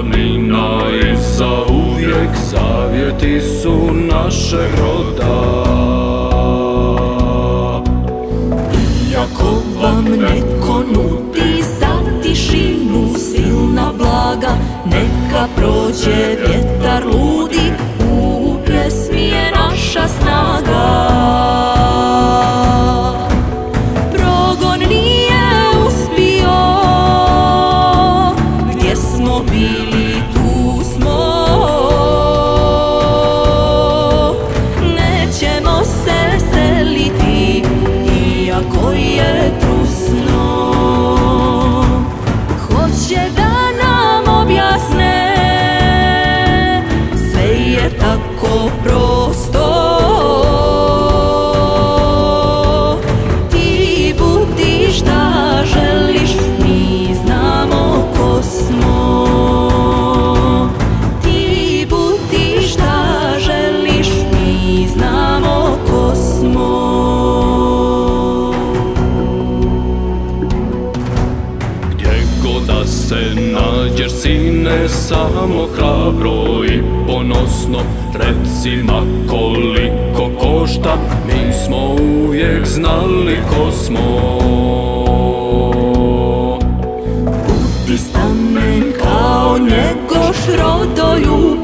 davnina i zauvijek savjeti su našeg roda. Iako vam neko nudi za tišinu silna blaga, neka prođe vjetar ludi, u pjesmi je naša snaga. Progon nije uspio, gdje smo bili tu smo, nećemo se seliti iako je trusno. Hoće da nam objasne, sve je tako prosto. Ti budi šta želiš, mi znamo ko smo. Ti budi šta želiš, mi znamo ko smo. Da se nađeš sine, samo hrabro i ponosno reci ma koliko košta, mi smo uvijek znali ko smo. Budi stamen kao Njegoš rodoljubav,